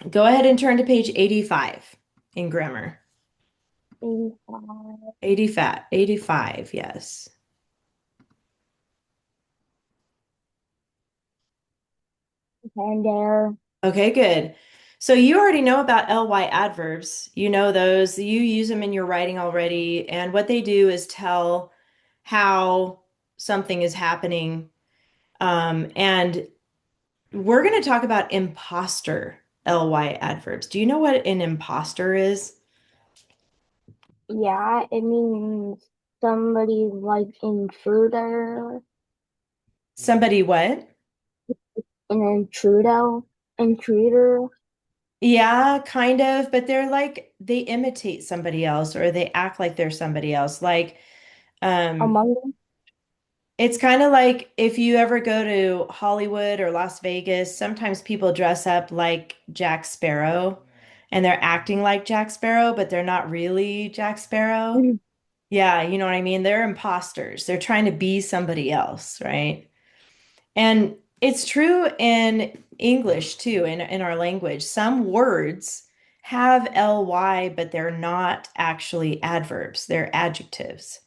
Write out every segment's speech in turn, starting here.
Go ahead and turn to page 85 in grammar. 85. 85, yes. And there. Okay, good. So you already know about ly adverbs. You know those. You use them in your writing already. And what they do is tell how something is happening. And we're going to talk about imposter ly adverbs. Do you know what an imposter is? Yeah, it means somebody like intruder, Somebody what? an intruder Yeah, kind of, but they're like they imitate somebody else or they act like they're somebody else. Like, um, among them. it's kind of like if you ever go to Hollywood or Las Vegas, sometimes people dress up like Jack Sparrow and they're acting like Jack Sparrow, but they're not really Jack Sparrow. Mhm. Yeah, you know what I mean? They're imposters. They're trying to be somebody else, right? And it's true in English too, in our language. Some words have ly, but they're not actually adverbs, they're adjectives.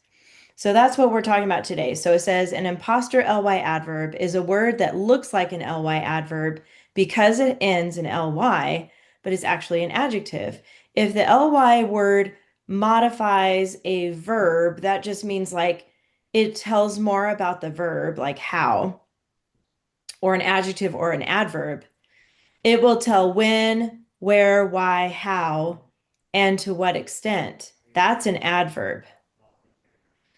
So that's what we're talking about today. So it says an imposter ly adverb is a word that looks like an ly adverb because it ends in ly, but it's actually an adjective. If the ly word modifies a verb, that just means like it tells more about the verb, like how, or an adjective or an adverb. It will tell when, where, why, how, and to what extent. That's an adverb.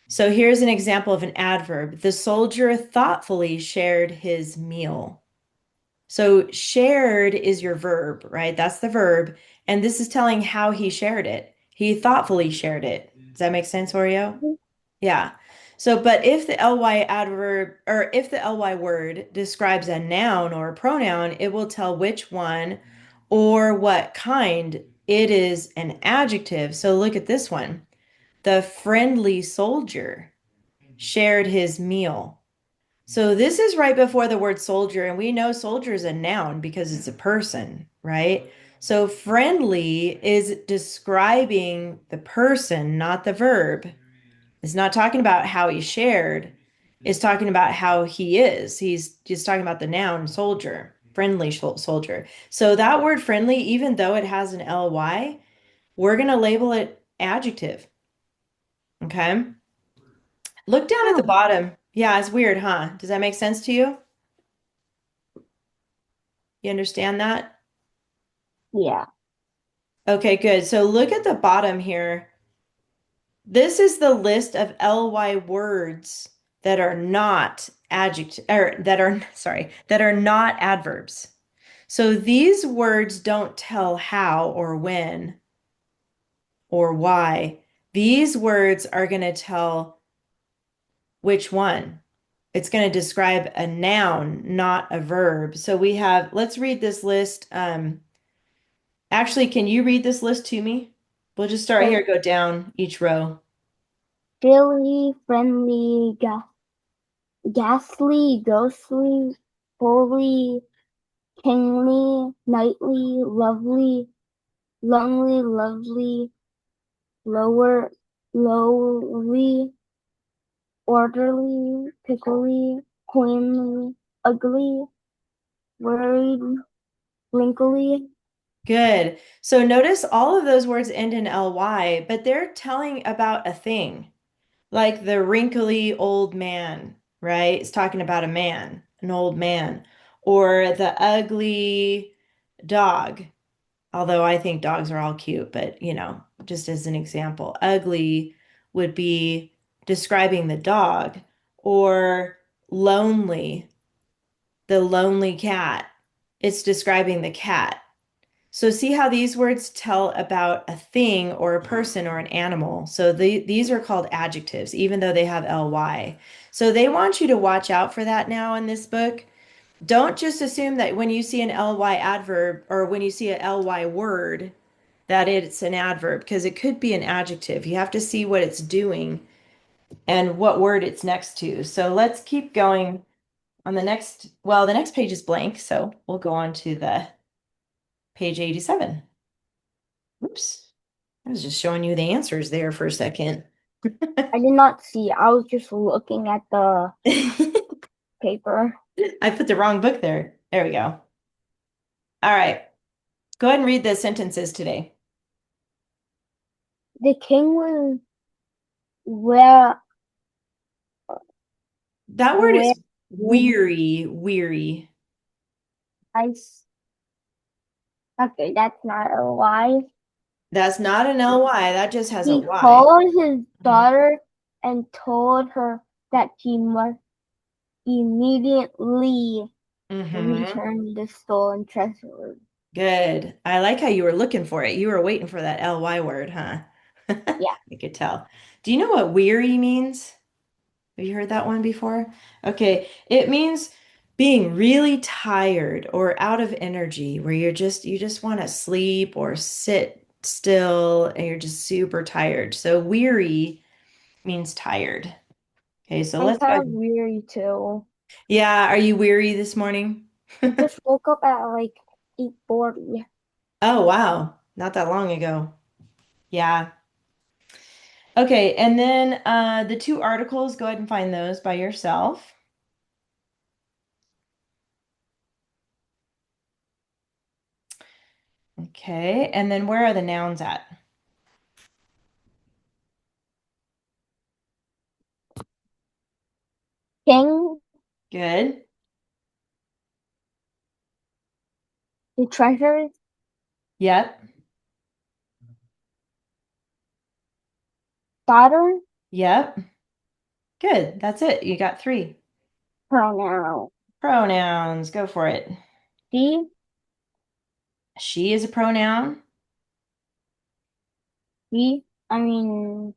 So here's an example of an adverb. The soldier thoughtfully shared his meal. So shared is your verb, right? That's the verb. And this is telling how he shared it. He thoughtfully shared it. Does that make sense, Oreo? Yeah. So, but if the ly adverb or if the ly word describes a noun or a pronoun, it will tell which one or what kind. It is an adjective. So look at this one. The friendly soldier shared his meal. So this is right before the word soldier, and we know soldier is a noun because it's a person, right? So friendly is describing the person, not the verb. It's not talking about how he shared. It's talking about how he is. He's just talking about the noun soldier, friendly soldier. So that word friendly, even though it has an ly, we're going to label it adjective. Okay. Look down at the Oh, bottom. Yeah, it's weird, huh? Does that make sense to you? You understand that? yeah. Okay, good. So look at the bottom here. This is the list of ly words that are not adjective or that are sorry, that are not adverbs. So these words don't tell how or when or why. These words are going to tell which one. It's going to describe a noun, not a verb. So we have, let's read this list. Actually, can you read this list to me? We'll just start Okay. here, go down each row. Silly, friendly, ghastly, ghostly, holy, kingly, knightly, lovely, lonely, lovely, lower, lowly, orderly, pickly, queenly, ugly, worried, wrinkly. Good. So notice all of those words end in ly, but they're telling about a thing. Like the wrinkly old man, right? It's talking about a man, an old man. Or the ugly dog. Although I think dogs are all cute, but just as an example, ugly would be describing the dog, or lonely, the lonely cat. It's describing the cat. So see how these words tell about a thing or a person or an animal. So these are called adjectives, even though they have ly. So they want you to watch out for that now in this book. Don't just assume that when you see an ly adverb or when you see a ly word that it's an adverb because it could be an adjective. You have to see what it's doing and what word it's next to. So let's keep going on the next, well, the next page is blank, so we'll go on to the Page 87. Oops. I was just showing you the answers there for a second. I did not see. I was just looking at the paper. I put the wrong book there. There we go. All right. Go ahead and read the sentences today. The king was where That word where is weary, weary. I s- okay, that's not a lie. That's not an ly. That just has a He y. called his Mhm. daughter and told her that she must immediately Mhm. return the stolen treasure. Good. I like how you were looking for it. You were waiting for that ly word, huh? Yeah. I could tell. Do you know what weary means? Have you heard that one before? Okay, it means being really tired or out of energy, where you just want to sleep or sit still and you're just super tired. So weary means tired. Okay, so I'm let's go kind of ahead. weary too. Yeah, are you weary this morning? I just woke up at like 8:40. Oh, wow. Not that long ago. Yeah. Okay, and then the two articles, go ahead and find those by yourself. Okay, and then where are the nouns at? King, Good. the treasures, Yep. daughter, Yep. Good. That's it. You got three. pronoun. Pronouns. Go for it. She, She is a pronoun. I mean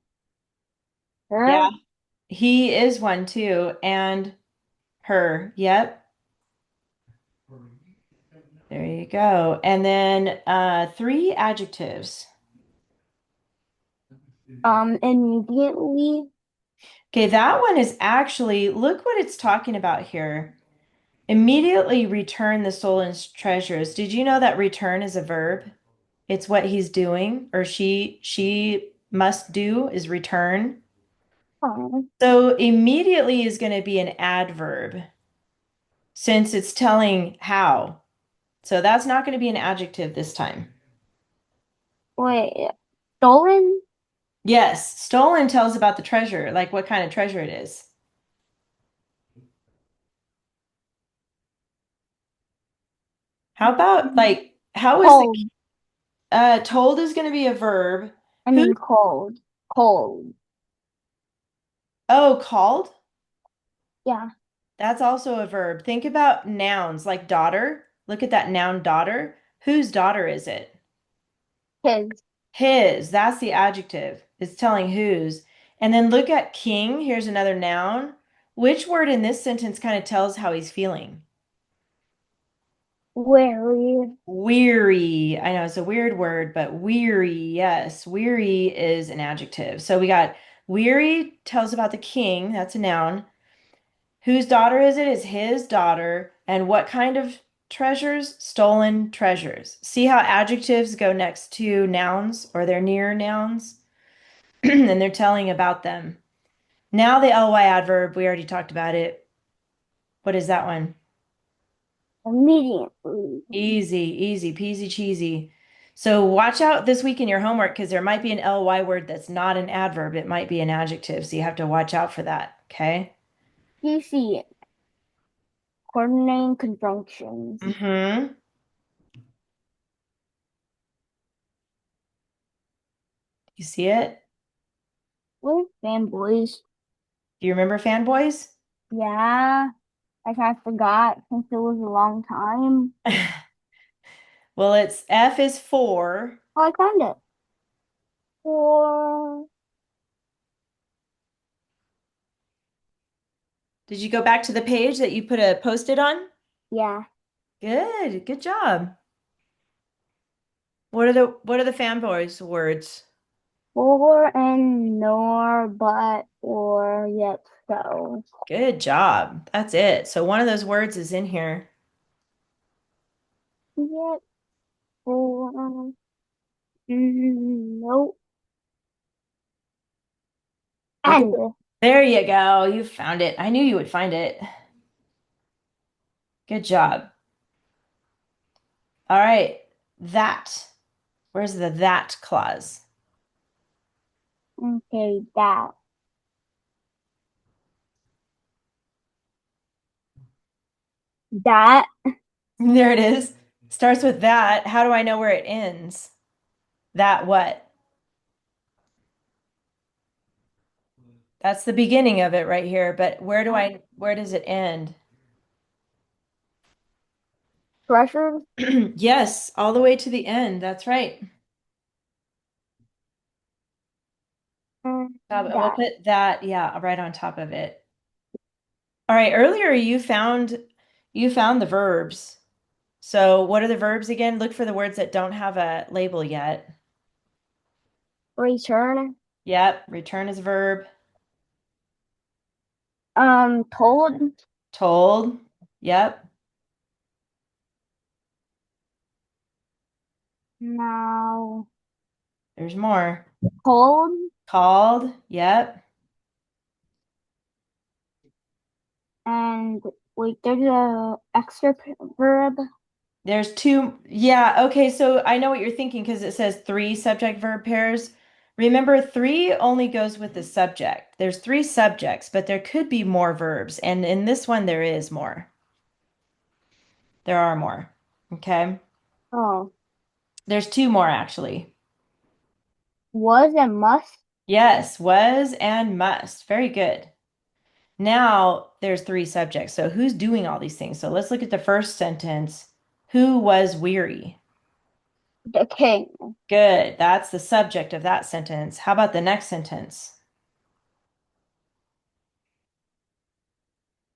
Yeah. her, He is one too. And her. Yep. There you go. And then three adjectives. immediately, Okay, that one is actually, look what it's talking about here. Immediately return the stolen treasures. Did you know that return is a verb? It's what he's doing, or she must do is return. um, So immediately is going to be an adverb since it's telling how. So that's not going to be an adjective this time. wait, stolen, Yes, stolen tells about the treasure, like what kind of treasure it is. How about like how is the cold, told is going to be a verb. I Who? mean cold, cold, Oh, called? yeah, That's also a verb. Think about nouns like daughter. Look at that noun daughter. Whose daughter is it? his, His. That's the adjective. It's telling whose. And then look at king. Here's another noun. Which word in this sentence kind of tells how he's feeling? weary, Weary. I know it's a weird word, but weary. Yes, weary is an adjective. So we got weary tells about the king. That's a noun. Whose daughter is it? Is his daughter. And what kind of treasures? Stolen treasures. See how adjectives go next to nouns or they're near nouns and they're telling about them. Now the ly adverb, we already talked about it. What is that one? immediately. Easy, easy, peasy, cheesy. So watch out this week in your homework because there might be an ly word that's not an adverb. It might be an adjective. So you have to watch out for that. Okay. DC, coordinating conjunctions. Mm-hmm. You see it? With fanboys. Do you remember fanboys? Yeah, I kind of forgot since it was a long time. Well, it's F is for. Oh, I found it. For, Did you go back to the page that you put a post-it on? yeah, Good, good job. What are the fanboys words? for and nor, but, or, yet, so. Good job. That's it. So one of those words is in here. Yet, Oh, nope. Look at And there you go. You found it. I knew you would find it. Good job. All right. That. Where's the that clause? okay, that. That. There it is. Starts with that. How do I know where it ends? That what? That's the beginning of it right here, but where does it end? Treasure. Yes, all the way to the end. That's right. And And we'll that. put that, yeah, right on top of it. All right, earlier you found the verbs. So what are the verbs again? Look for the words that don't have a label yet. Return. Yep, return is a verb. Told. Told. Yep. Now. There's more. Cold. Called. Yep. And wait, there's a extra verb. There's two. Yeah, okay, so I know what you're thinking because it says three subject verb pairs. Remember, three only goes with the subject. There's three subjects, but there could be more verbs. And in this one, there is more. There are more. Okay. Oh, There's two more actually. was and must. Yes, was and must. Very good. Now there's three subjects. So who's doing all these things? So let's look at the first sentence. Who was weary? The king. Good. That's the subject of that sentence. How about the next sentence?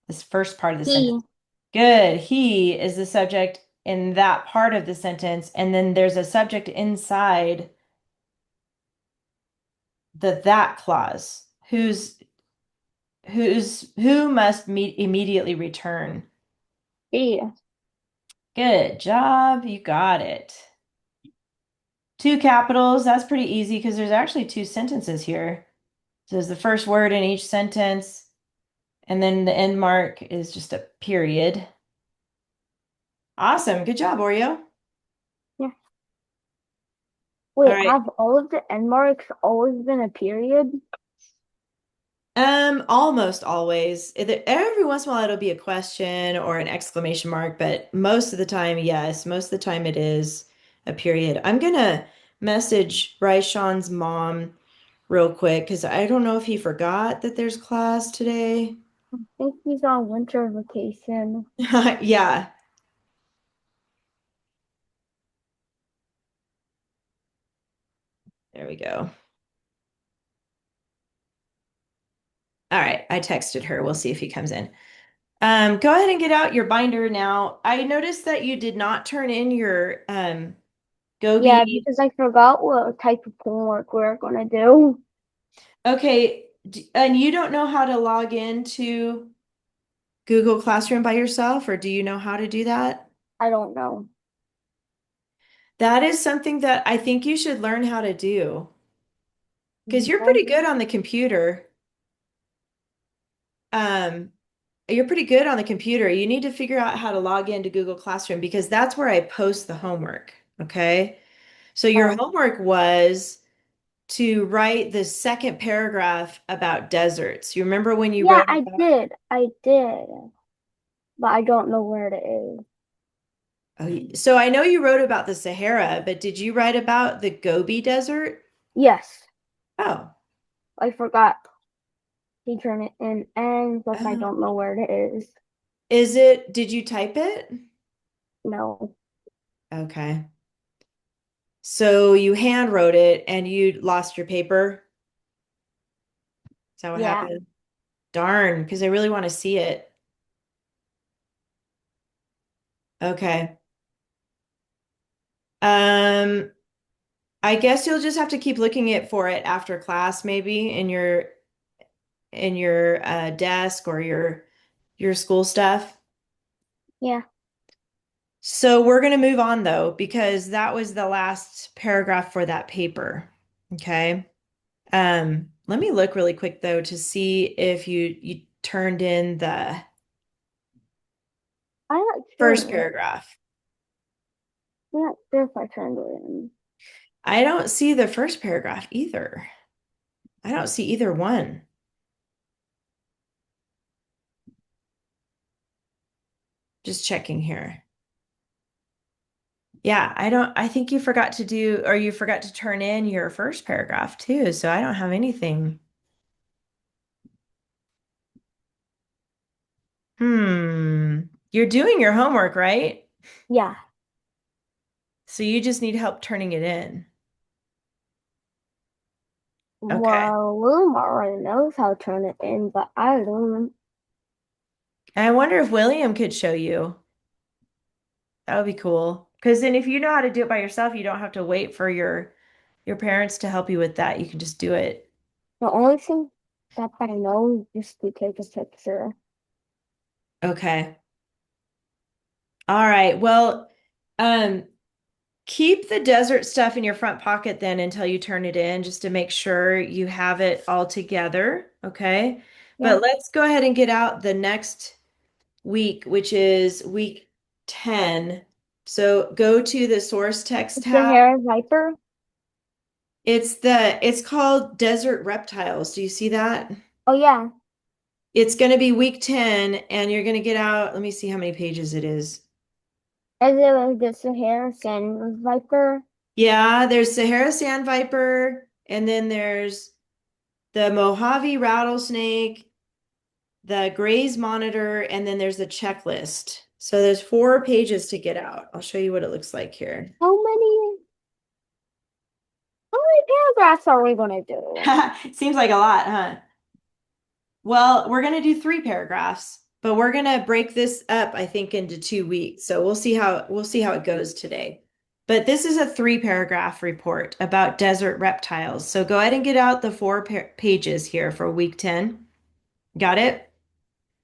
This first part of the sentence. He. Good. He is the subject in that part of the sentence. And then there's a subject inside the that clause. Who must meet immediately return? He. Good job. You got it. Two capitals. That's pretty easy because there's actually two sentences here. So there's the first word in each sentence, and then the end mark is just a period. Awesome. Good job, Oreo. Yeah. All Wait, right. have all of the end marks always been a period? Almost always. Every once in a while it'll be a question or an exclamation mark, but most of the time, yes, most of the time it is a period. I'm gonna message Raishan's mom real quick because I don't know if he forgot that there's class today. I think he's on winter vacation. Yeah, there we go. All right, I texted her. We'll see if he comes in. Go ahead and get out your binder now. I noticed that you did not turn in your Yeah, Gobi. because I forgot what type of homework we're gonna do. Okay, and you don't know how to log into Google Classroom by yourself, or do you know how to do that? I don't know. That is something that I think you should learn how to do because you're pretty No. good on the computer. Um, you're pretty good on the computer. You need to figure out how to log into Google Classroom because that's where I post the homework. Okay. So your Oh, homework was to write the second paragraph about deserts. You remember when you yeah, wrote about, I did, but I don't know where it is. so I know you wrote about the Sahara, but did you write about the Gobi Desert? Yes, Oh. I forgot to turn it in, and plus I Oh. don't know where it is. Did you type it? No. Okay. So you hand wrote it and you lost your paper? Is that what Yeah, happened? Darn, because I really want to see it. Okay. Um, I guess you'll just have to keep looking it for it after class, maybe in your desk or your school stuff. yeah. So we're going to move on though, because that was the last paragraph for that paper. Okay. Let me look really quick though to see if you turned in the I'm not first sure. paragraph. I'm not sure if I turned it in. I don't see the first paragraph either. I don't see either one. Just checking here. Yeah, I think you forgot to do, or you forgot to turn in your first paragraph too, so I don't have anything. You're doing your homework, right? Yeah. So you just need help turning it in. Okay. Well, William already knows how to turn it in, but I don't. I wonder if William could show you. That would be cool. Because then if you know how to do it by yourself, you don't have to wait for your parents to help you with that. You can just do it. The only thing that I know is just to take a picture. Okay. All right. Well, um, keep the desert stuff in your front pocket then until you turn it in, just to make sure you have it all together. Okay. Yeah. But let's go ahead and get out the next week, which is week 10. So go to the source text It's the tab. hair viper. It's called Desert Reptiles. Do you see that? Oh yeah. It's going to be week 10 and you're going to get out, let me see how many pages it is. Is it like the Sahara sand viper? Yeah, there's Sahara Sand Viper and then there's the Mojave rattlesnake, the Gray's Monitor, and then there's a checklist. So there's 4 pages to get out. I'll show you what it looks like here. How many paragraphs are we gonna do? Seems like a lot, huh? Well, we're going to do 3 paragraphs, but we're going to break this up, I think, into 2 weeks. So we'll see how it goes today. But this is a 3 paragraph report about desert reptiles. So go ahead and get out the 4 pages here for week 10. Got it?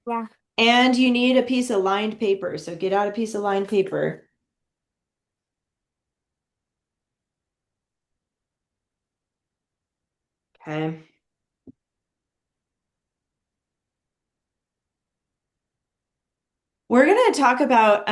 Yeah. And you need a piece of lined paper. So get out a piece of lined paper. Okay. We're going to talk about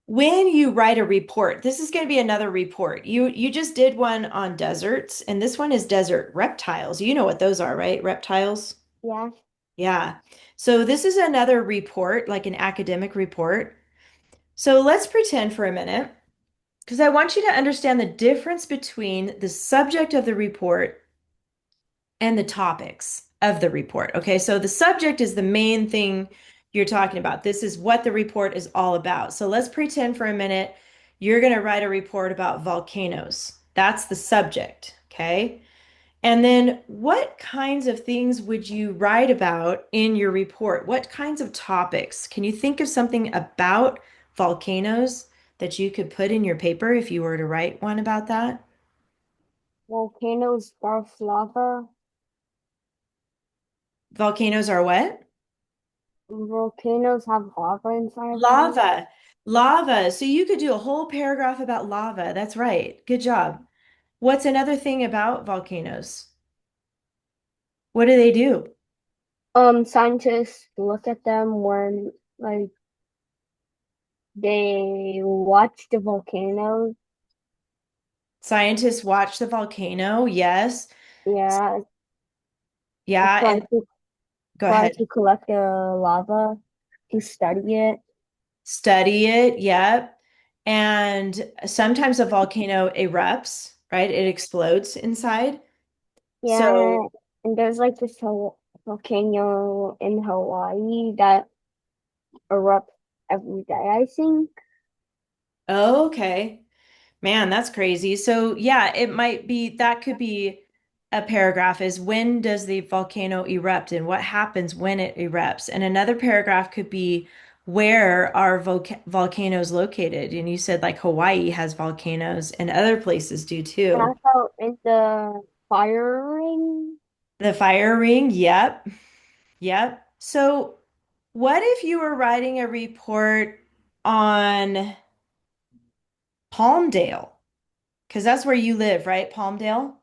when you write a report. This is going to be another report. You just did one on deserts, and this one is desert reptiles. You know what those are, right? Reptiles? Yeah. Yeah. So this is another report, like an academic report. So let's pretend for a minute, because I want you to understand the difference between the subject of the report and the topics of the report. Okay, so the subject is the main thing you're talking about. This is what the report is all about. So let's pretend for a minute you're going to write a report about volcanoes. That's the subject. Okay. And then what kinds of things would you write about in your report? What kinds of topics? Can you think of something about volcanoes that you could put in your paper if you were to write one about that? Volcanoes, sparks, lava. Volcanoes are what? Volcanoes have lava inside of them. Lava. Lava. So you could do a whole paragraph about lava. That's right. Good job. What's another thing about volcanoes? What do they do? Scientists look at them when like they watch the volcanoes. Scientists watch the volcano. Yes. Yeah, Yeah. try And to go try ahead. to collect the lava to study it. Study it. Yep. And sometimes a volcano erupts, right? It explodes inside. Yeah, So, and there's like this volcano in Hawaii that erupts every day, I think. oh, okay. Man, that's crazy. So, yeah, it might be that could be a paragraph is when does the volcano erupt and what happens when it erupts? And another paragraph could be where are volcanoes located? And you said like Hawaii has volcanoes and other places do And too. also in the fire ring. The fire ring, yep, yep. So, what if you were writing a report? on Palmdale, because that's where you live, right? Palmdale?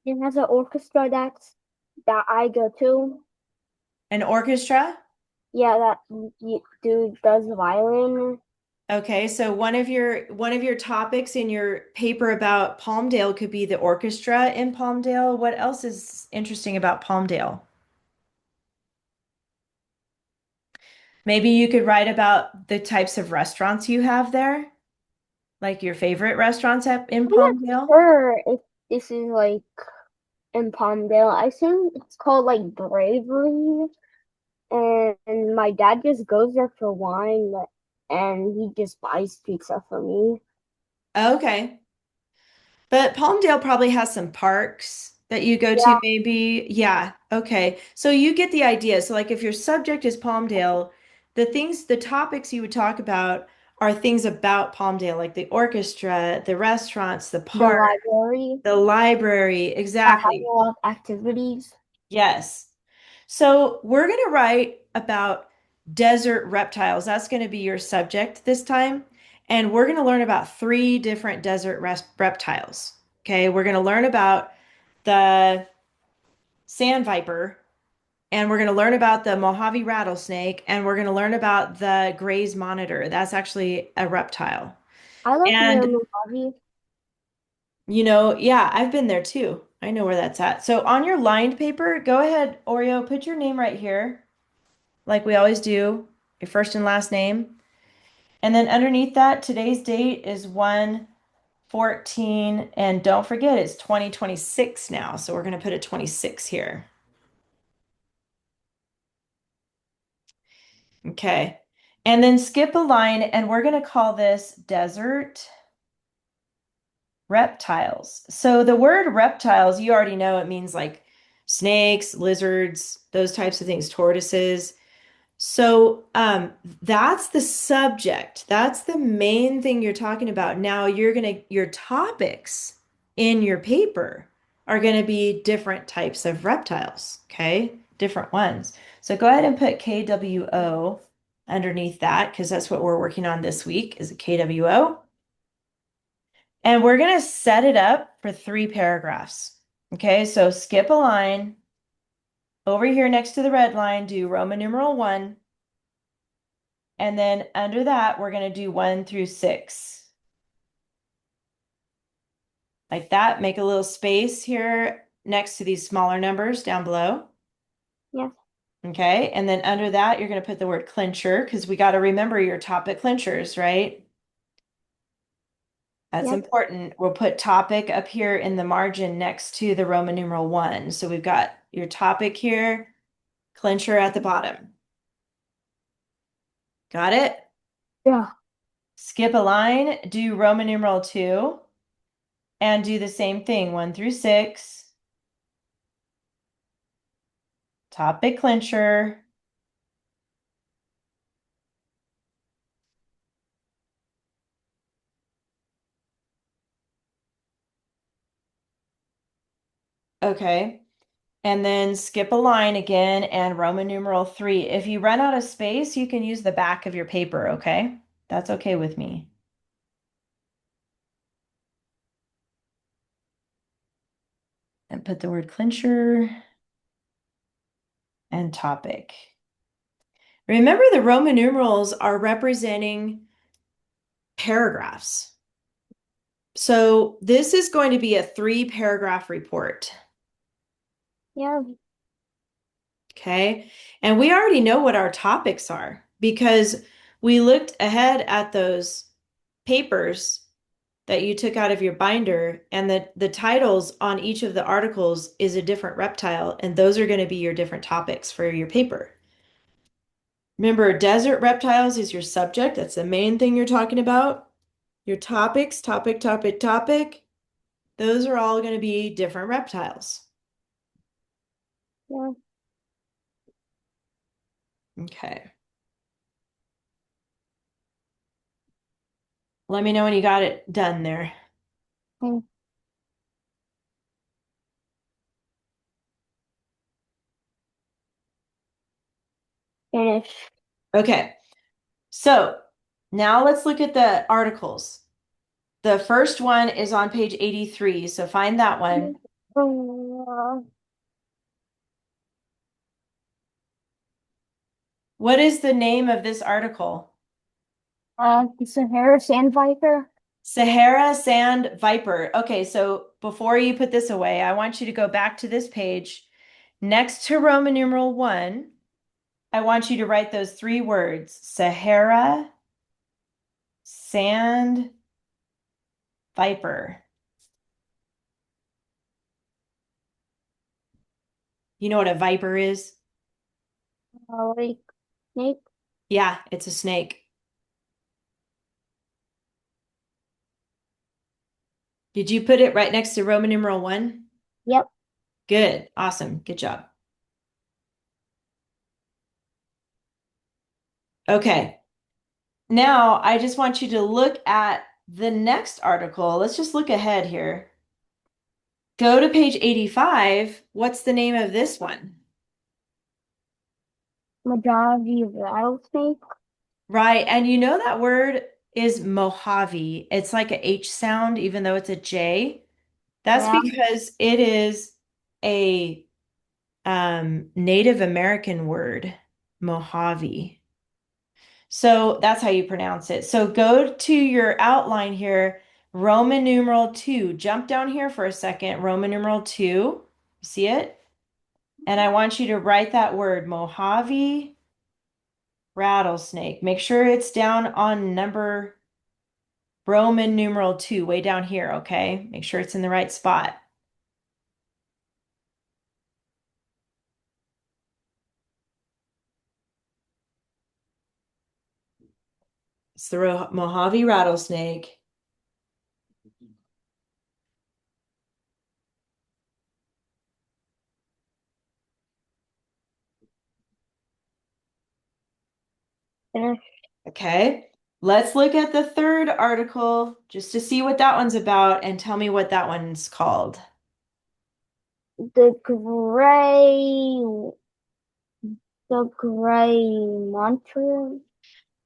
It has an orchestra that I go to. An orchestra? Yeah, that dude does violin. Okay, so one of your topics in your paper about Palmdale could be the orchestra in Palmdale. What else is interesting about Palmdale? Maybe you could write about the types of restaurants you have there, like your favorite restaurants in I'm not Palmdale. sure if this is like in Palmdale. I think it's called like Bravery, and my dad just goes there for wine, and he just buys pizza for me. Okay. But Palmdale probably has some parks that you go to, Yeah, maybe. Yeah. Okay. So you get the idea. So, like, if your subject is Palmdale, the topics you would talk about are things about Palmdale, like the orchestra, the restaurants, the the park, library the library. that has a Exactly. lot of activities. Yes. So we're going to write about desert reptiles. That's going to be your subject this time. And we're going to learn about three different desert reptiles. Okay. We're going to learn about the sand viper, and we're going to learn about the Mojave rattlesnake, and we're going to learn about the Gray's monitor. That's actually a reptile. I like And, Miracle Mojave. yeah, I've been there too. I know where that's at. So on your lined paper, go ahead, Oreo, put your name right here, like we always do, your first and last name. And then underneath that, today's date is 1/14, and don't forget it's 2026 now. So we're going to put a 26 here. Okay. And then skip a line, and we're going to call this desert reptiles. So the word reptiles, you already know it means like snakes, lizards, those types of things, tortoises. So that's the subject. That's the main thing you're talking about. Now your topics in your paper are gonna be different types of reptiles, okay? Different ones. So go ahead and put KWO underneath that because that's what we're working on this week is a KWO. And we're gonna set it up for 3 paragraphs. Okay, so skip a line. Over here next to the red line, do Roman numeral 1. And then under that, we're going to do 1 through 6. Like that. Make a little space here next to these smaller numbers down below. Yes, Okay. And then under that, you're going to put the word clincher because we got to remember your topic clinchers, right? That's yes, important. We'll put topic up here in the margin next to the Roman numeral 1. So we've got your topic here, clincher at the bottom. Got it? yeah, Skip a line, do Roman numeral 2, and do the same thing, 1 through 6. Topic clincher. Okay. And then skip a line again and Roman numeral 3. If you run out of space, you can use the back of your paper, okay? That's okay with me. And put the word clincher and topic. Remember, the Roman numerals are representing paragraphs. So this is going to be a 3 paragraph report. yeah, Okay. And we already know what our topics are because we looked ahead at those papers that you took out of your binder, and the titles on each of the articles is a different reptile, and those are going to be your different topics for your paper. Remember, desert reptiles is your subject. That's the main thing you're talking about. Your topics, topic, topic, topic, those are all going to be different reptiles. yeah. Okay. Let me know when you got it done there. Okay. Finish. Okay. So Now let's look at the articles. The first one is on page 83, so find that one. Uh, What is the name of this article? the Sahara Sand Viper. Sahara Sand Viper. Okay, so before you put this away, I want you to go back to this page. Next to Roman numeral 1, I want you to write those three words, Sahara Sand Viper. You know what a viper is? Like snake. Yeah, it's a snake. Did you put it right next to Roman numeral 1? Yep. Good. Awesome. Good job. Okay. Now I just want you to look at the next article. Let's just look ahead here. Go to page 85. What's the name of this one? Mojave rattlesnake. Right. And you know that word is Mojave. It's like a H sound, even though it's a J. That's Yeah. because it is a Native American word, Mojave. So that's how you pronounce it. So go to your outline here, Roman numeral 2. Jump down here for a second, Roman numeral 2. You see it? And I want you to write that word, Mojave rattlesnake. Make sure it's down on number Roman numeral 2, way down here, okay? Make sure it's in the right spot. It's the Mojave rattlesnake. Finish. Okay. Let's look at the third article just to see what that one's about and tell me what that one's called. The gray, the gray monster.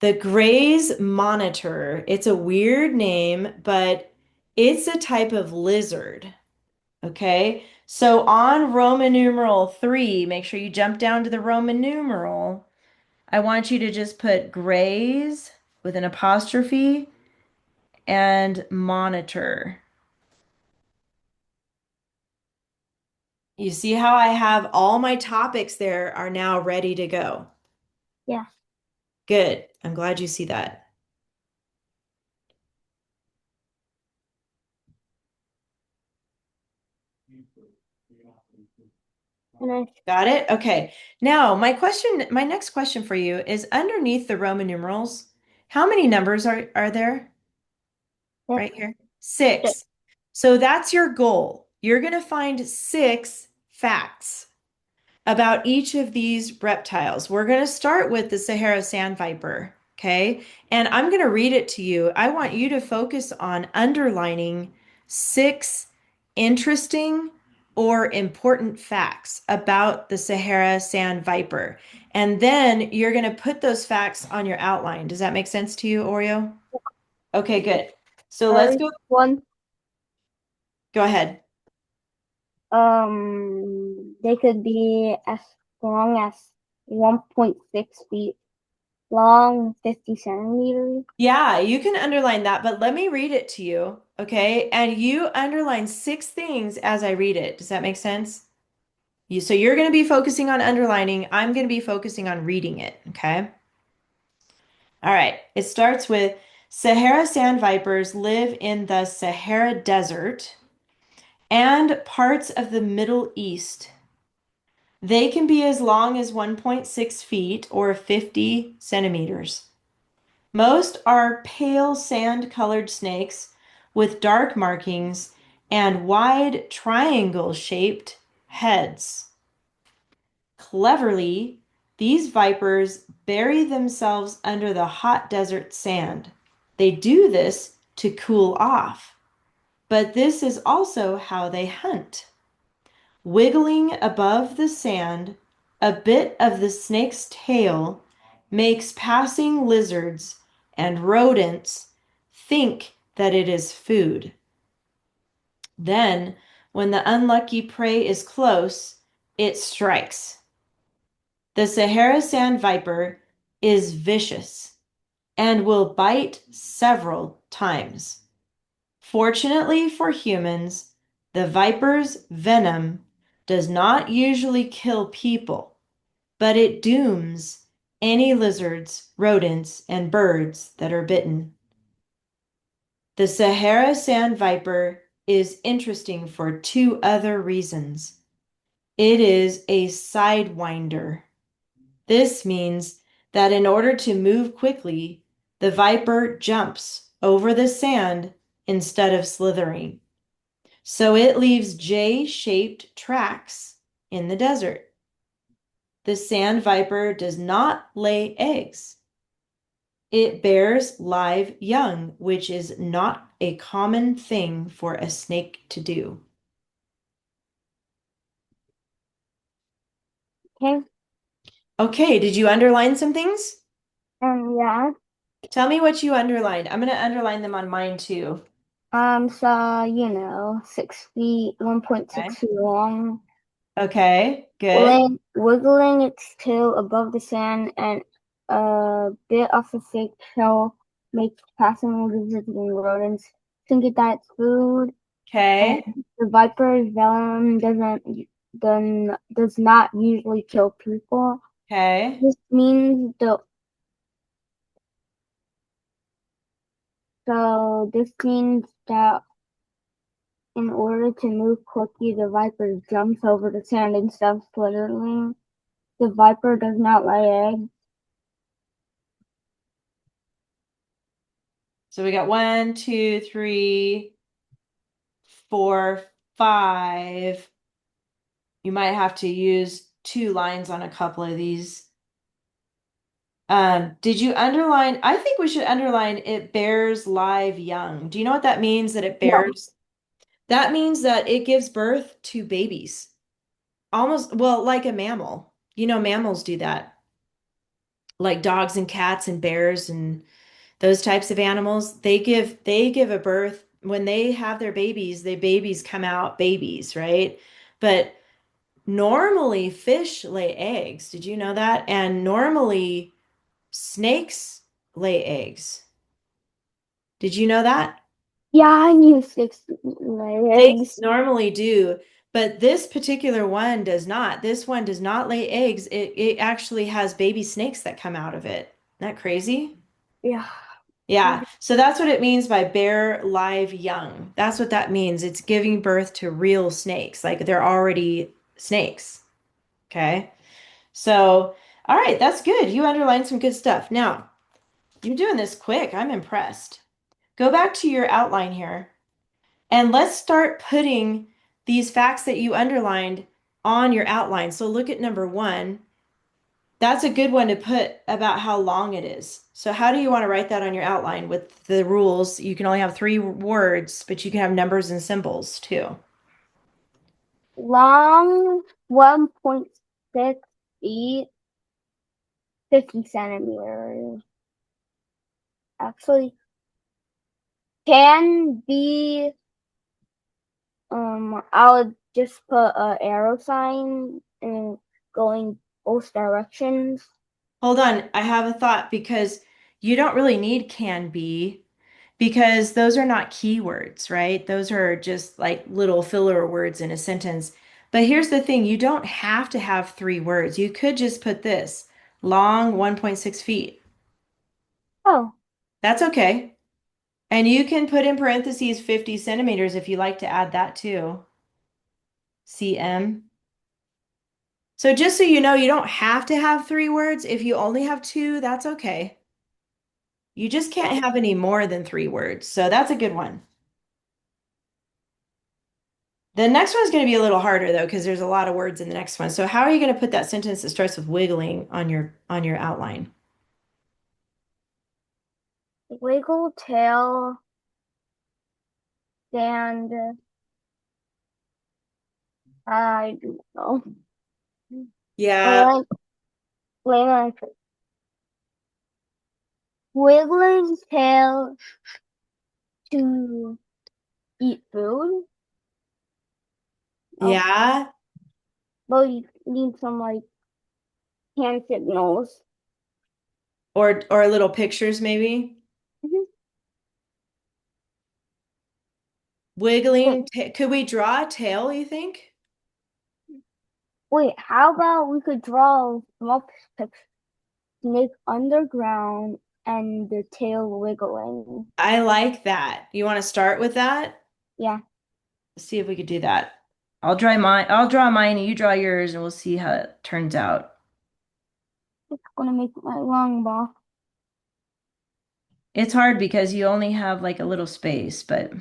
The Gray's Monitor. It's a weird name, but it's a type of lizard. Okay. So on Roman numeral 3, make sure you jump down to the Roman numeral. I want you to just put Gray's with an apostrophe and monitor. You see how I have all my topics there are now ready to go. Yeah. Good. I'm glad you see that. Finish. Got it? Okay. Now, my next question for you is underneath the Roman numerals, how many numbers are there Six. right here? Six. 6. So that's your goal. You're going to find 6 facts about each of these reptiles. We're going to start with the Sahara sand viper, okay? And I'm going to read it to you. I want you to focus on underlining 6 interesting or important facts about the Sahara sand viper. And then you're going to put those facts on your outline. Does that make sense to you, Oreo? Okay, good. So let's First go. one. Go ahead. They could be as long as 1.6 feet long, 50 centimeters. Yeah, you can underline that, but let me read it to you, okay? And you underline 6 things as I read it. Does that make sense? So you're going to be focusing on underlining. I'm going to be focusing on reading it, okay? All right. It starts with Sahara sand vipers live in the Sahara Desert and parts of the Middle East. They can be as long as 1.6 feet or 50 centimeters. Most are pale sand-colored snakes with dark markings and wide triangle-shaped heads. Cleverly, these vipers bury themselves under the hot desert sand. They do this to cool off, but this is also how they hunt. Wiggling above the sand, a bit of the snake's tail makes passing lizards and rodents think that it is food. Then, when the unlucky prey is close, it strikes. The Sahara sand viper is vicious and will bite several times. Fortunately for humans, the viper's venom does not usually kill people, but it dooms any lizards, rodents, and birds that are bitten. The Sahara sand viper is interesting for two other reasons. It is a sidewinder. This means that in order to move quickly, the viper jumps over the sand instead of slithering. So it leaves J-shaped tracks in the desert. The sand viper does not lay eggs. It bears live young, which is not a common thing for a snake to do. Okay. Okay, did you underline some things? Yeah. Tell me what you underlined. I'm going to underline them on mine too. So 6 feet, Okay. 1.6 feet long, Okay, good. wiggling its tail above the sand, and a bit of a fake shell makes passing lizards and rodents think that it's food. And Okay, the viper's venom does not usually kill people. okay. This means the this means that in order to move quickly, the viper jumps over the sand instead of slithering. The viper does not lay eggs. So we got one, two, three, four, five. You might have to use two lines on a couple of these. Did you underline? I think we should underline it bears live young. Do you know what that means that it No. bears? That means that it gives birth to babies. Almost, well, like a mammal. You know, mammals do that. Like dogs and cats and bears and those types of animals, they give a birth when they have their babies, the babies come out babies, right? But normally fish lay eggs. Did you know that? And normally snakes lay eggs. Did you know that? Yeah, I knew six legs. Snakes normally do, but this particular one does not. This one does not lay eggs. It actually has baby snakes that come out of it. Isn't that crazy? Yeah. Yeah. So that's what it means by bear live young. That's what that means. It's giving birth to real snakes. Like they're already snakes. Okay. So, all right, that's good. You underlined some good stuff. Now, you're doing this quick. I'm impressed. Go back to your outline here and let's start putting these facts that you underlined on your outline. So look at number one. That's a good one to put about how long it is. So how do you want to write that on your outline with the rules? You can only have three words, but you can have numbers and symbols too. Long 1.6 feet, 50 centimeters. Actually, can be, I would just put a arrow sign and going both directions. Hold on, I have a thought because you don't really need can be because those are not keywords, right? Those are just like little filler words in a sentence. But here's the thing, you don't have to have three words. You could just put this, long 1.6 feet. Oh, That's okay. And you can put in parentheses 50 centimeters if you like to add that too. cm. So just so you know, you don't have to have three words. If you only have two, that's okay. You just can't have any more than three words. So that's a good one. The next one's going to be a little harder though, because there's a lot of words in the next one. So how are you going to put that sentence that starts with wiggling on your outline? wiggle tail, and I don't know. Yeah. Like, layman, Wiggling tail to eat food. Oh, Yeah, but you need some like hand signals. or little pictures maybe. Mhm. Wait, Wiggling, ta could we draw a tail, you think? wait, how about we could draw a small picture, snake underground and the tail wiggling. I like that. You want to start with that? Yeah, Let's see if we could do that. I'll draw mine, and you draw yours, and we'll see how it turns out. it's gonna make my long ball. It's hard because you only have like a little space, but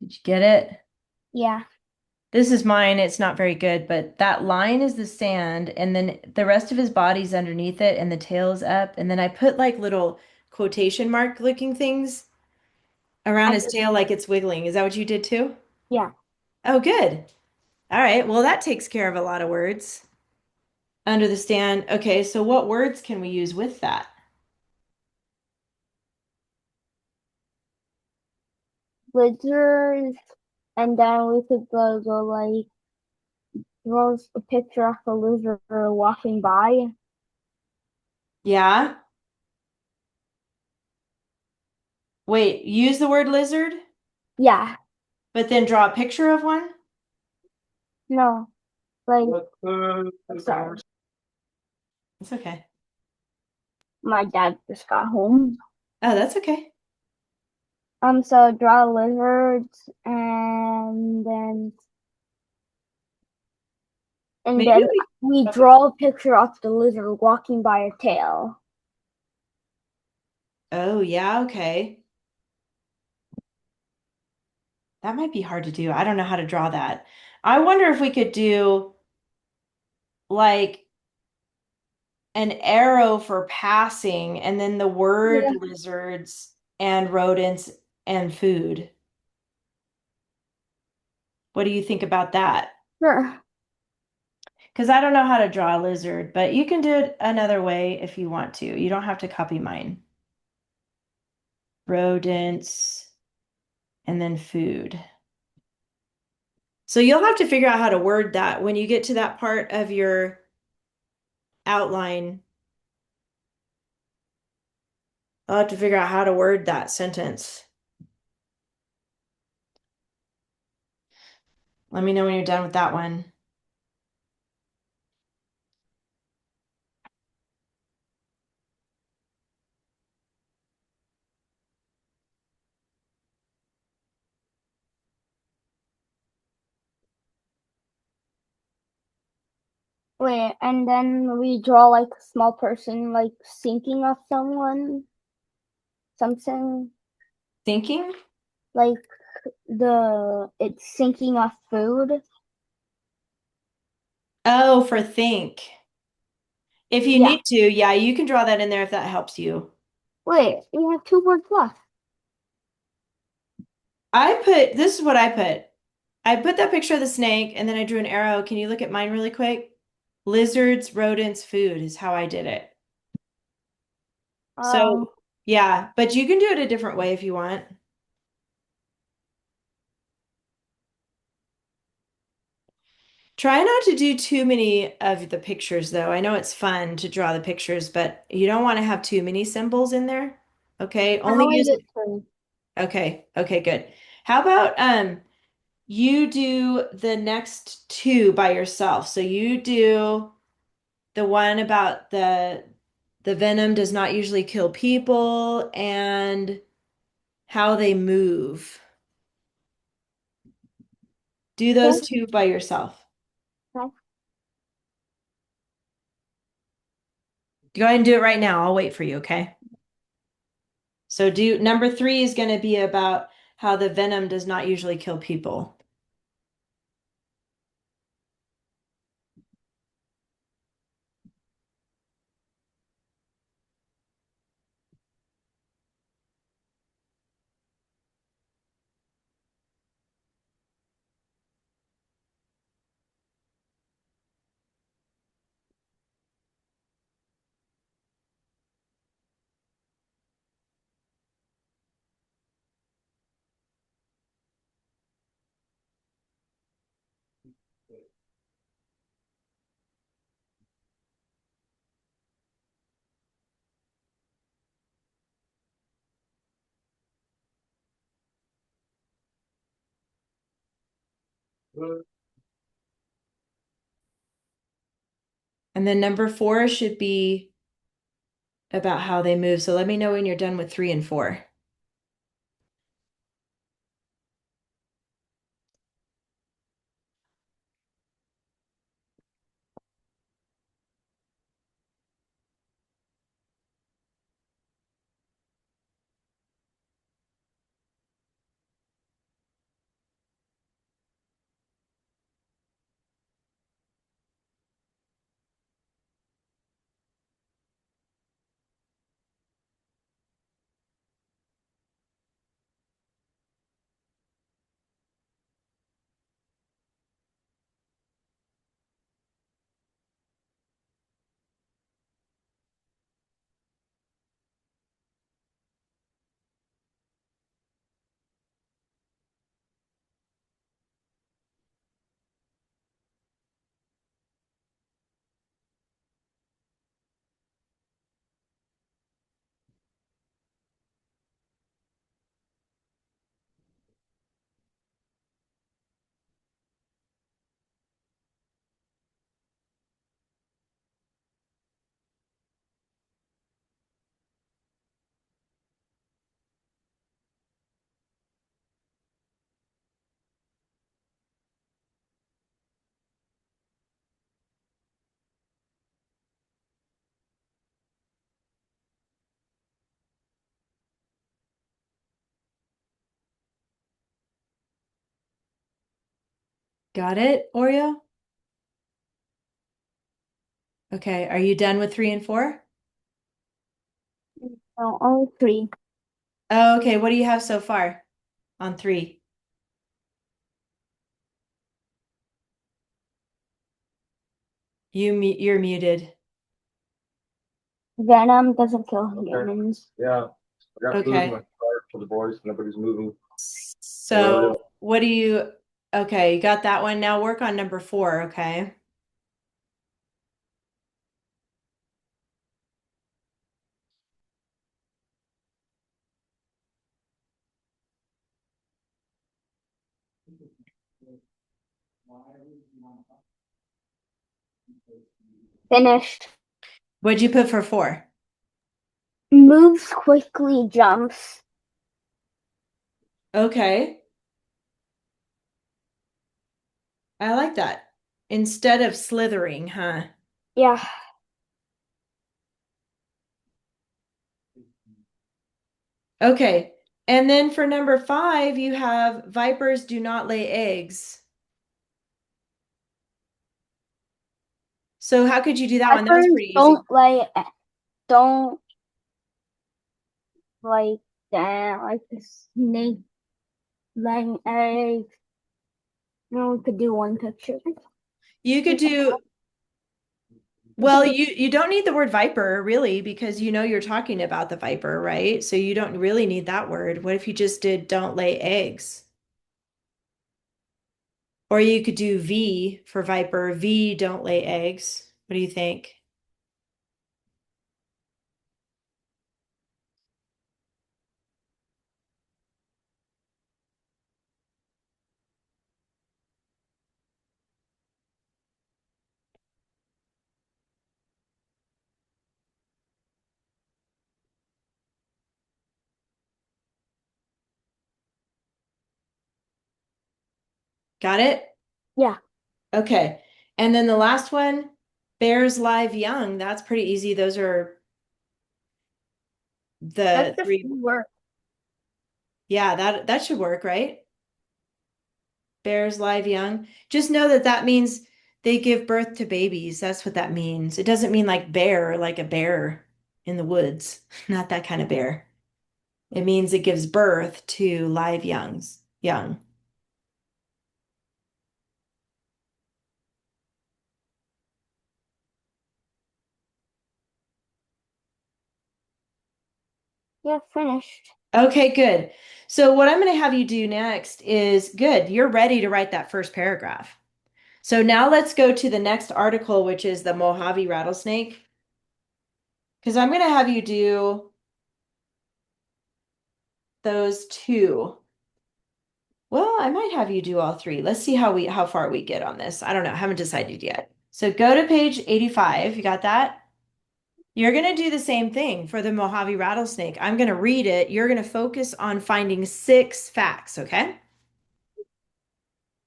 did you get it? Yeah, This is mine. It's not very good, but that line is the sand, and then the rest of his body's underneath it, and the tail is up. And then I put like little quotation mark looking things around I his just tail like it's wiggling. Is that what you did too? yeah. Oh, good. All right. Well, that takes care of a lot of words. Under the stand. Okay, so what words can we use with that? Lizards, and then we could go like draw a picture of a lizard walking by. Yeah. Wait, use the word lizard, Yeah, but then draw a picture of one? no, like sorry, It's okay. my dad just got home. Oh, that's okay. So draw lizards, and then Maybe we, we okay. draw a picture of the lizard walking by a tail. Oh, yeah, okay. That might be hard to do. I don't know how to draw that. I wonder if we could do like an arrow for passing and then the word Yeah, lizards and rodents and food. What do you think about that? sure. Because I don't know how to draw a lizard, but you can do it another way if you want to. You don't have to copy mine. Rodents and then food. So you'll have to figure out how to word that when you get to that part of your outline. I'll have to figure out how to word that sentence. Let me know when you're done with that one. Wait, and then we draw like a small person like thinking of something Thinking? like the it's thinking of food. Oh, for think. If you Yeah. need to, yeah, you can draw that in there if that helps you. Wait, we have two words left. This is what I put. I put that picture of the snake and then I drew an arrow. Can you look at mine really quick? Lizards, rodents, food is how I did it. Um, So, yeah, but you can do it a different way if you want. Try not to do too many of the pictures, though. I know it's fun to draw the pictures, but you don't want to have too many symbols in there. Okay, I only only use did two. okay, okay, good. How about you do the next two by yourself. So you do the one about the venom does not usually kill people and how they move. Do those Okay. two by yourself. Okay. Go ahead and do it right now. I'll wait for you, okay? So do number three is going to be about how the venom does not usually kill people. And then number four should be about how they move. So let me know when you're done with three and four. Got it, Oreo? Okay, are you done with three and four? No, only three. Oh, okay, what do you have so far on three? You're muted. Venom doesn't kill humans. Yeah, I got food in my Okay. car for the boys. Nobody's moving. They already. So what do you, okay, you got that one. Now work on number four, okay? Finished. What'd you put for four? Moves quickly, jumps. Okay, I like that. Instead of slithering, huh? Yeah. Okay, and then for number five, you have vipers do not lay eggs. So how could you do that one? That was Vipers pretty easy. don't like that, like the snake laying eggs. No, we could do one picture. You could do, We could well, do you don't need the word viper really because you know you're talking about the viper, right? So you don't really need that word. What if you just did don't lay eggs? Or you could do V for viper. V don't lay eggs. What do you think? Got it? yeah. Okay. And then the last one, bears live young. That's pretty easy. Those are That's the the three. word. Yeah, that should work, right? Bears live young. Just know that that means they give birth to babies. That's what that means. It doesn't mean like bear, like a bear in the woods. Not that kind of bear. It means it gives birth to live youngs, young. Yeah, finished. Okay, good. So what I'm going to have you do next is good. You're ready to write that first paragraph. So now let's go to the next article, which is the Mojave rattlesnake. Because I'm going to have you do those two. Well, I might have you do all three. Let's see how far we get on this. I don't know. I haven't decided yet. So go to page 85. You got that? You're going to do the same thing for the Mojave rattlesnake. I'm going to read it. You're going to focus on finding 6 facts, okay?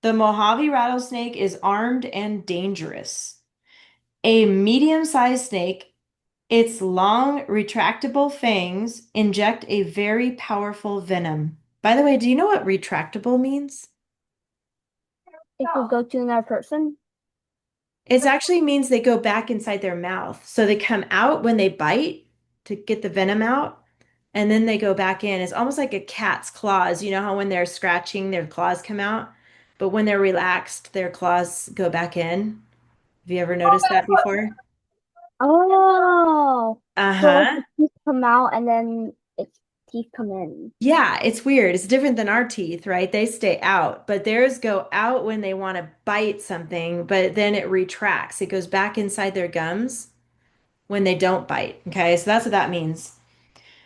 The Mojave rattlesnake is armed and dangerous. A medium-sized snake, its long, retractable fangs inject a very powerful venom. By the way, do you know what retractable means? It could go to another person. It actually means they go back inside their mouth. So they come out when they bite to get the venom out, and then they go back in. It's almost like a cat's claws. You know how when they're scratching, their claws come out, but when they're relaxed, their claws go back in. Have you ever noticed that before? Oh, so like Uh-huh. the teeth come out and then its teeth come in. Yeah, it's weird. It's different than our teeth, right? They stay out, but theirs go out when they want to bite something, but then it retracts. It goes back inside their gums when they don't bite. Okay, so that's what that means.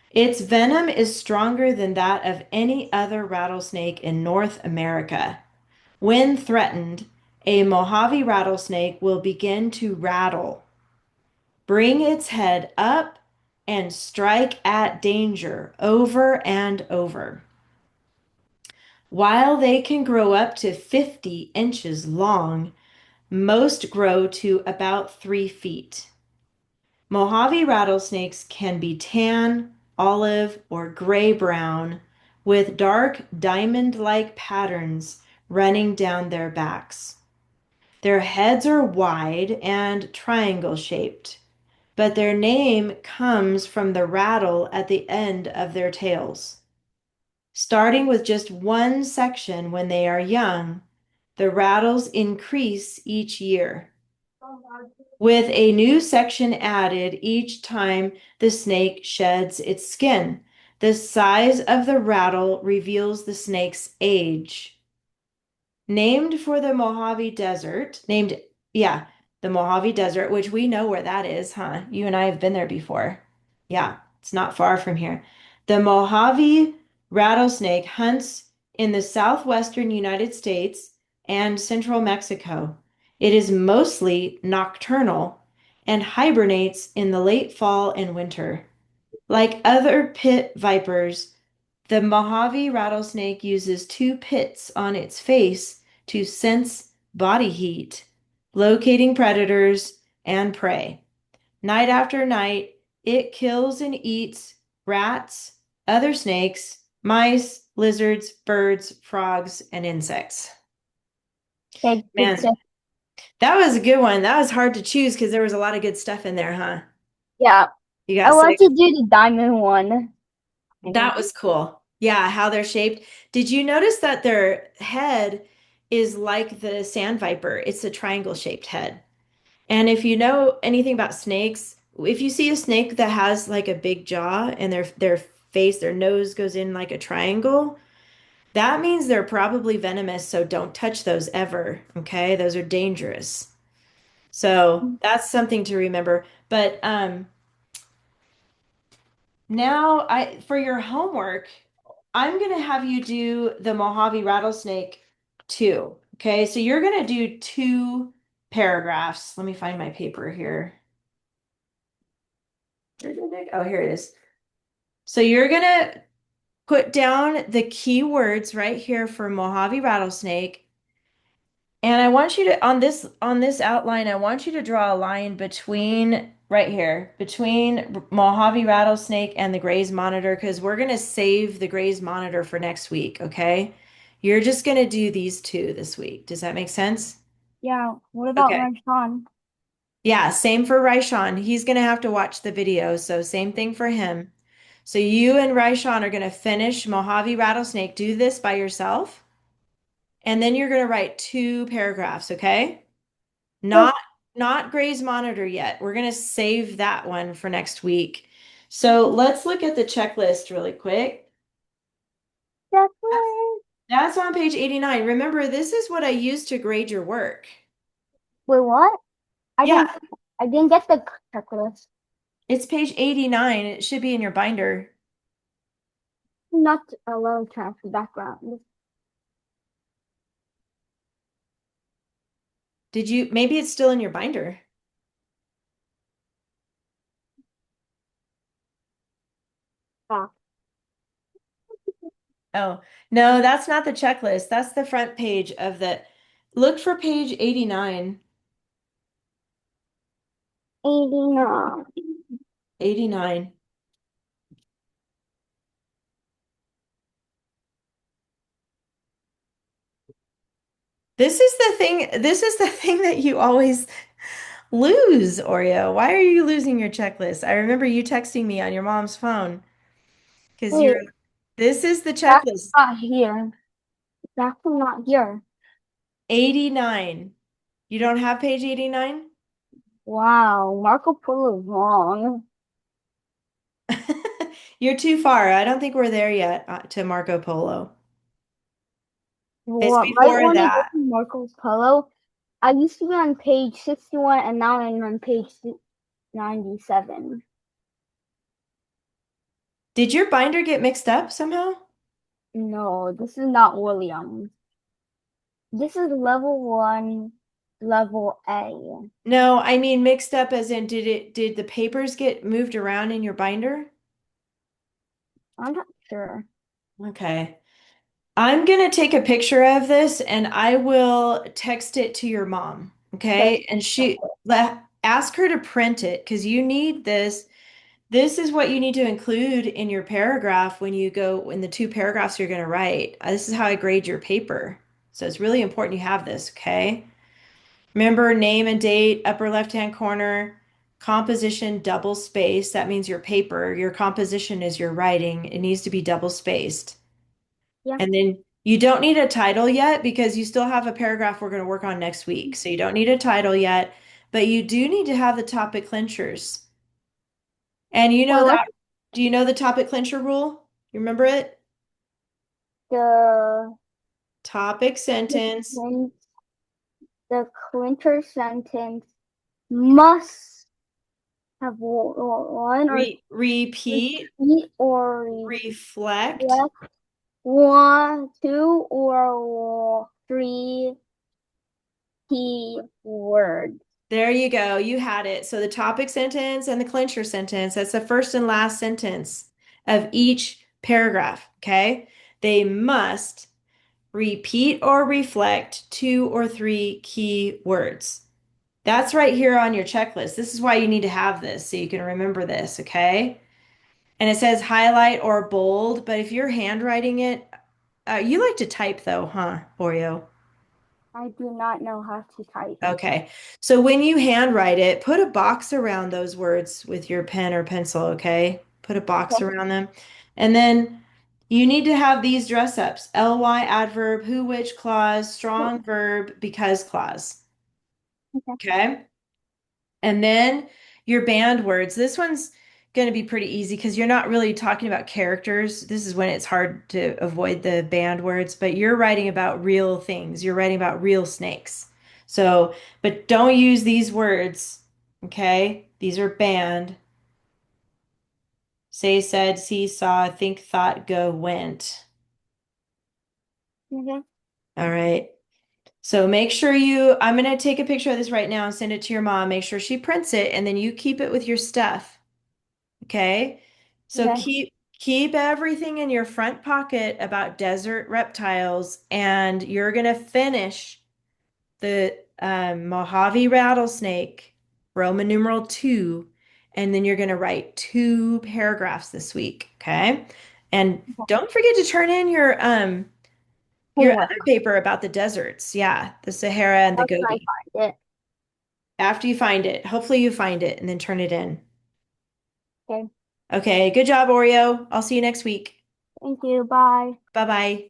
Its venom is stronger than that of any other rattlesnake in North America. When threatened, a Mojave rattlesnake will begin to rattle, bring its head up, and strike at danger over and over. While they can grow up to 50 inches long, most grow to about 3 feet. Mojave rattlesnakes can be tan, olive, or gray-brown with dark diamond-like patterns running down their backs. Their heads are wide and triangle-shaped, but their name comes from the rattle at the end of their tails. Starting with just one section when they are young, the rattles increase each year, with a new section added each time the snake sheds its skin. The size of the rattle reveals the snake's age. Named for the Mojave Desert, yeah, the Mojave Desert, which we know where that is, huh? You and I have been there before. Yeah, it's not far from here. The Mojave rattlesnake hunts in the southwestern United States and central Mexico. It is mostly nocturnal and hibernates in the late fall and winter. Like other pit vipers, the Mojave rattlesnake uses 2 pits on its face to sense body heat, locating predators and prey. Night after night, it kills and eats rats, other snakes, mice, lizards, birds, frogs, and insects. Okay, good Man, stuff. that was a good one. That was hard to choose because there was a lot of good stuff in there, huh? Yeah, You I got want six. to do the diamond one. That was cool. Yeah, how they're shaped. Did you notice that their head is like the sand viper? It's a triangle shaped head. And if you know anything about snakes, if you see a snake that has like a big jaw and their face, their nose goes in like a triangle, that means they're probably venomous, so don't touch those ever, okay? Those are dangerous. So that's something to remember. But now I for your homework, I'm gonna have you do the Mojave rattlesnake too. Okay, so you're gonna do 2 paragraphs. Let me find my paper here. Oh, here it is. So you're gonna put down the keywords right here for Mojave rattlesnake. And I want you to on this outline, I want you to draw a line between right here, between Mojave rattlesnake and the Gray's monitor, because we're gonna save the Gray's monitor for next week, okay? You're just gonna do these 2 this week. Does that make sense? Yeah, what about Okay. Ranshawn? Yeah, same for Raishan. He's gonna have to watch the video, so same thing for him. So you and Raishan are gonna finish Mojave rattlesnake. Do this by yourself, and then you're gonna write 2 paragraphs, okay? Okay, Not not Gray's monitor yet. We're gonna save that one for next week. So let's look at the checklist really quick. that's right. That's on page 89. Remember, this is what I use to grade your work. Wait, what? I Yeah, didn't I didn't get the checklist. it's page 89. It should be in your binder. Not a low transfer background. Did you, maybe it's still in your binder. Ah, Oh, no, that's not the checklist. That's the front page of the, look for page 89. 89. 89. This is the thing that you always lose, Oreo. Why are you losing your checklist? I remember you texting me on your mom's phone because Wait, this is the that's checklist. not here. That's not here. 89. You don't have page 89? Wow, Marco Polo is wrong. You're too far. I don't think we're there yet to Marco Polo. It's What, right before when I that. opened Marco Polo, I used to be on page 61 and now I'm on page 97. Did your binder get mixed up somehow? No, this is not William. This is level 1, level A. No, I mean mixed up as in did the papers get moved around in your binder? I'm not sure. Okay. I'm gonna take a picture of this and I will text it to your mom. Okay. Okay? And ask her to print it because you need this. This is what you need to include in your paragraph when you go in the two paragraphs you're gonna write. This is how I grade your paper. So it's really important you have this, okay? Remember name and date, upper left-hand corner, composition, double space. That means your paper. Your composition is your writing. It needs to be double spaced. Yeah. And then you don't need a title yet because you still have a paragraph we're going to work on next week. So you don't need a title yet, but you do need to have the topic clinchers. And you know Wait, what's that, do you know the topic clincher rule? You remember it? the Topic the, sentence, clin- the clincher sentence must have one or repeat, three or reflect. reflect one, two, or three key words. There you go. You had it. So the topic sentence and the clincher sentence, that's the first and last sentence of each paragraph. Okay. They must repeat or reflect two or three key words. That's right here on your checklist. This is why you need to have this so you can remember this. Okay. And it says highlight or bold, but if you're handwriting it, you like to type though, huh, Oreo? I do not know how to type. Okay. So when you handwrite it, put a box around those words with your pen or pencil, okay? Put a box Okay. around them. And then you need to have these dress ups. Ly adverb, who, which clause, strong verb, because clause. Okay. Okay? And then your band words. This one's going to be pretty easy because you're not really talking about characters. This is when it's hard to avoid the band words, but you're writing about real things. You're writing about real snakes. So, but don't use these words, okay? These are banned. Say, said, see, saw, think, thought, go, went. Okay. All right. So make sure I'm going to take a picture of this right now and send it to your mom. Make sure she prints it and then you keep it with your stuff. Okay. So Okay. keep everything in your front pocket about desert reptiles, and you're gonna finish the Mojave rattlesnake, Roman numeral 2, and then you're gonna write two paragraphs this week. Okay. And don't forget to turn in your Homework. other paper about the deserts. Yeah, the Sahara and the How can I Gobi. find it? After you find it, hopefully you find it and then turn it in. Okay. Okay, good job, Oreo. I'll see you next week. Thank you. Bye. Bye bye.